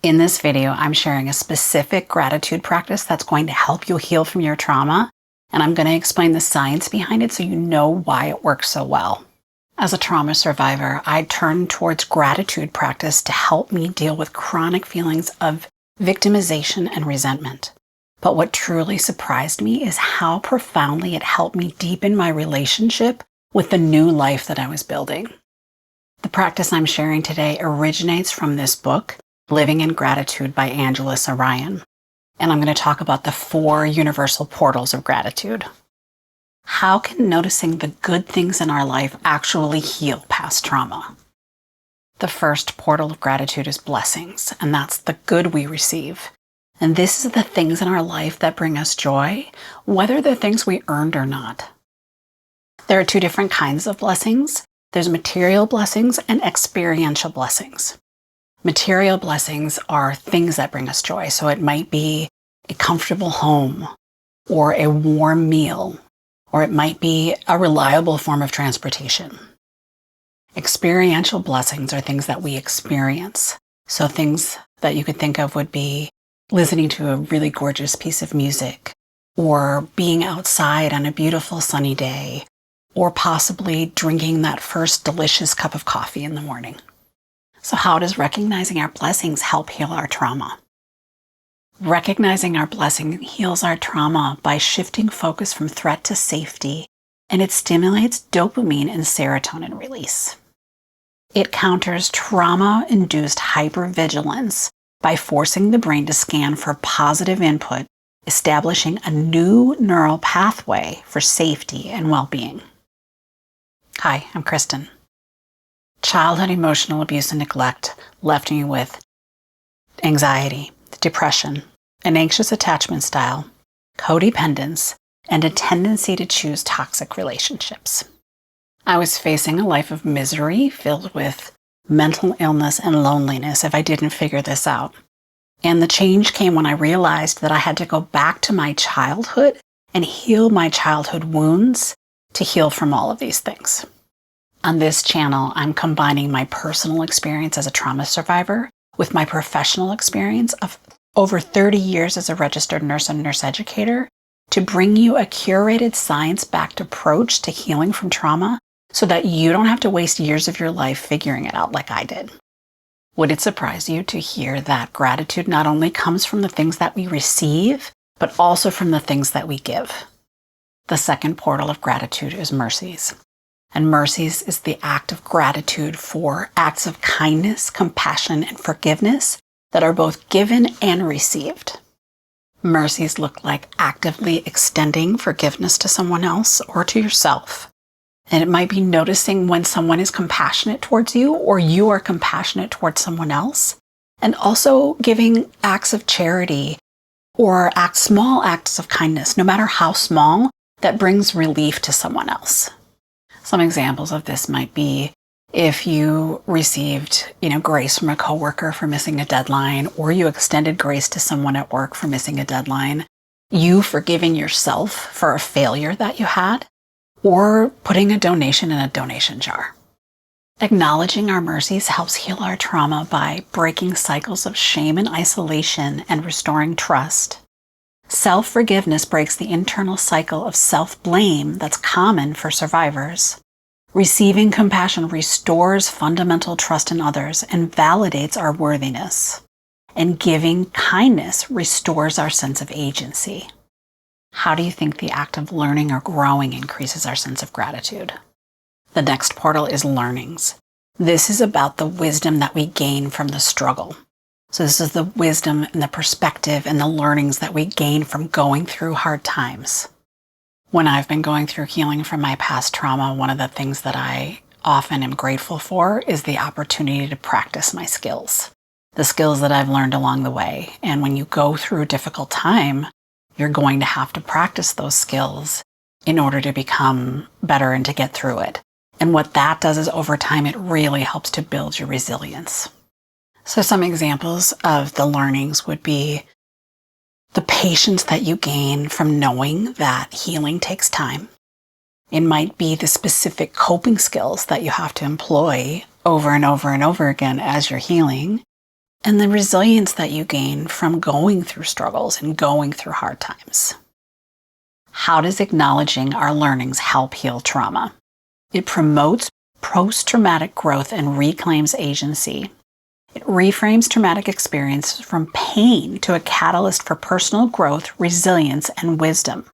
In this video, I'm sharing a specific gratitude practice that's going to help you heal from your trauma, and I'm going to explain the science behind it so you know why it works so well. As a trauma survivor, I turned towards gratitude practice to help me deal with chronic feelings of victimization and resentment. But what truly surprised me is how profoundly it helped me deepen my relationship with the new life that I was building. The practice I'm sharing today originates from this book, Living in Gratitude by Angela Ryan. And I'm going to talk about the 4 universal portals of gratitude. How can noticing the good things in our life actually heal past trauma? The first portal of gratitude is blessings, and that's the good we receive. And this is the things in our life that bring us joy, whether they're things we earned or not. There are 2 different kinds of blessings. There's material blessings and experiential blessings. Material blessings are things that bring us joy. So it might be a comfortable home, or a warm meal, or it might be a reliable form of transportation. Experiential blessings are things that we experience. So things that you could think of would be listening to a really gorgeous piece of music, or being outside on a beautiful sunny day, or possibly drinking that first delicious cup of coffee in the morning. So how does recognizing our blessings help heal our trauma? Recognizing our blessing heals our trauma by shifting focus from threat to safety, and it stimulates dopamine and serotonin release. It counters trauma-induced hypervigilance by forcing the brain to scan for positive input, establishing a new neural pathway for safety and well-being. Hi, I'm Kristen. Childhood emotional abuse and neglect left me with anxiety, depression, an anxious attachment style, codependence, and a tendency to choose toxic relationships. I was facing a life of misery filled with mental illness and loneliness if I didn't figure this out. And the change came when I realized that I had to go back to my childhood and heal my childhood wounds to heal from all of these things. On this channel, I'm combining my personal experience as a trauma survivor with my professional experience of over 30 years as a registered nurse and nurse educator to bring you a curated science-backed approach to healing from trauma so that you don't have to waste years of your life figuring it out like I did. Would it surprise you to hear that gratitude not only comes from the things that we receive, but also from the things that we give? The second portal of gratitude is mercies. And mercies is the act of gratitude for acts of kindness, compassion, and forgiveness that are both given and received. Mercies look like actively extending forgiveness to someone else or to yourself. And it might be noticing when someone is compassionate towards you or you are compassionate towards someone else. And also giving acts of charity or small acts of kindness, no matter how small, that brings relief to someone else. Some examples of this might be if you received, grace from a coworker for missing a deadline, or you extended grace to someone at work for missing a deadline, you forgiving yourself for a failure that you had, or putting a donation in a donation jar. Acknowledging our mercies helps heal our trauma by breaking cycles of shame and isolation and restoring trust. Self-forgiveness breaks the internal cycle of self-blame that's common for survivors. Receiving compassion restores fundamental trust in others and validates our worthiness. And giving kindness restores our sense of agency. How do you think the act of learning or growing increases our sense of gratitude? The next portal is learnings. This is about the wisdom that we gain from the struggle. So this is the wisdom and the perspective and the learnings that we gain from going through hard times. When I've been going through healing from my past trauma, one of the things that I often am grateful for is the opportunity to practice my skills, the skills that I've learned along the way. And when you go through a difficult time, you're going to have to practice those skills in order to become better and to get through it. And what that does is over time, it really helps to build your resilience. So some examples of the learnings would be the patience that you gain from knowing that healing takes time. It might be the specific coping skills that you have to employ over and over and over again as you're healing. and the resilience that you gain from going through struggles and going through hard times. How does acknowledging our learnings help heal trauma? It promotes post-traumatic growth and reclaims agency. It reframes traumatic experience from pain to a catalyst for personal growth, resilience, and wisdom.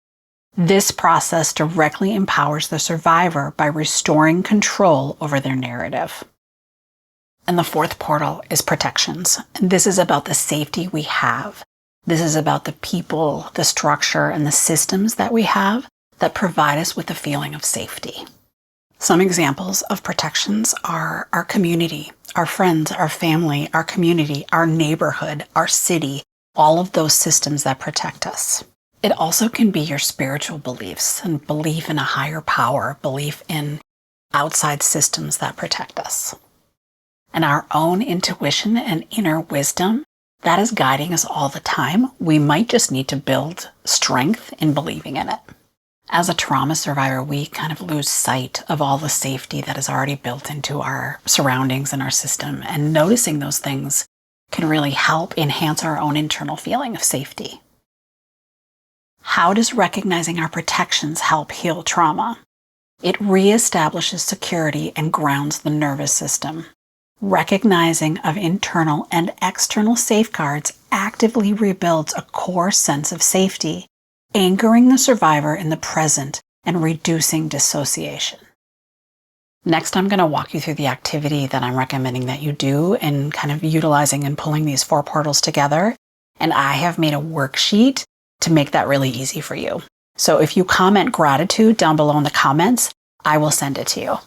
This process directly empowers the survivor by restoring control over their narrative. And the fourth portal is protections. And this is about the safety we have. This is about the people, the structure, and the systems that we have that provide us with a feeling of safety. Some examples of protections are our community, our friends, our family, our community, our neighborhood, our city, all of those systems that protect us. It also can be your spiritual beliefs and belief in a higher power, belief in outside systems that protect us. And our own intuition and inner wisdom, that is guiding us all the time. We might just need to build strength in believing in it. As a trauma survivor, we kind of lose sight of all the safety that is already built into our surroundings and our system. And noticing those things can really help enhance our own internal feeling of safety. How does recognizing our protections help heal trauma? It reestablishes security and grounds the nervous system. Recognizing of internal and external safeguards actively rebuilds a core sense of safety, anchoring the survivor in the present and reducing dissociation. Next, I'm going to walk you through the activity that I'm recommending that you do in kind of utilizing and pulling these four portals together. And I have made a worksheet to make that really easy for you. So if you comment gratitude down below in the comments, I will send it to you.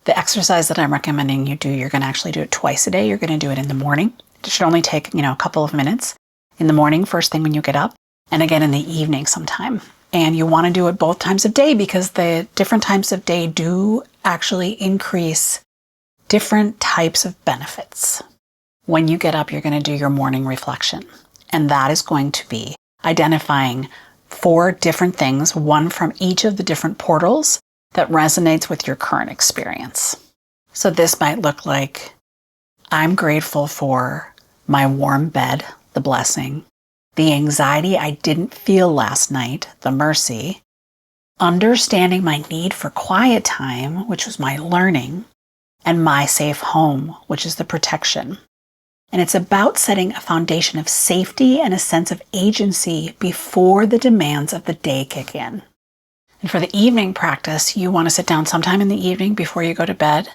The exercise that I'm recommending you do, you're going to actually do it twice a day. You're going to do it in the morning. It should only take, a couple of minutes. In the morning, first thing when you get up, and again in the evening sometime. And you want to do it both times of day because the different times of day do actually increase different types of benefits. When you get up, you're going to do your morning reflection. And that is going to be identifying 4 different things, one from each of the different portals that resonates with your current experience. So this might look like, I'm grateful for my warm bed, the blessing, the anxiety I didn't feel last night, the mercy, understanding my need for quiet time, which was my learning, and my safe home, which is the protection. And it's about setting a foundation of safety and a sense of agency before the demands of the day kick in. And for the evening practice, you want to sit down sometime in the evening before you go to bed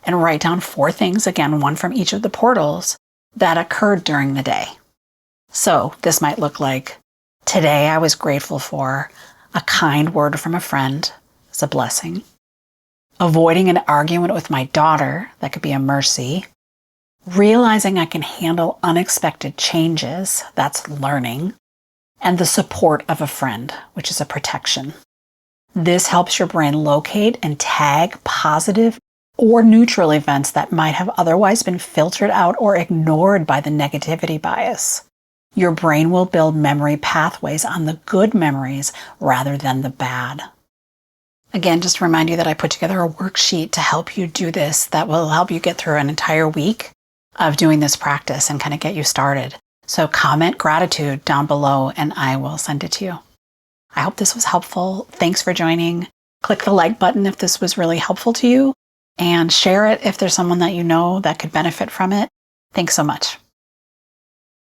and write down 4 things, again, one from each of the portals, that occurred during the day. So this might look like, today I was grateful for a kind word from a friend, it's a blessing. Avoiding an argument with my daughter, that could be a mercy. Realizing I can handle unexpected changes, that's learning. And the support of a friend, which is a protection. This helps your brain locate and tag positive or neutral events that might have otherwise been filtered out or ignored by the negativity bias. Your brain will build memory pathways on the good memories rather than the bad. Again, just to remind you that I put together a worksheet to help you do this that will help you get through an entire week of doing this practice and kind of get you started. So comment gratitude down below and I will send it to you. I hope this was helpful. Thanks for joining. Click the like button if this was really helpful to you and share it if there's someone that you know that could benefit from it. Thanks so much.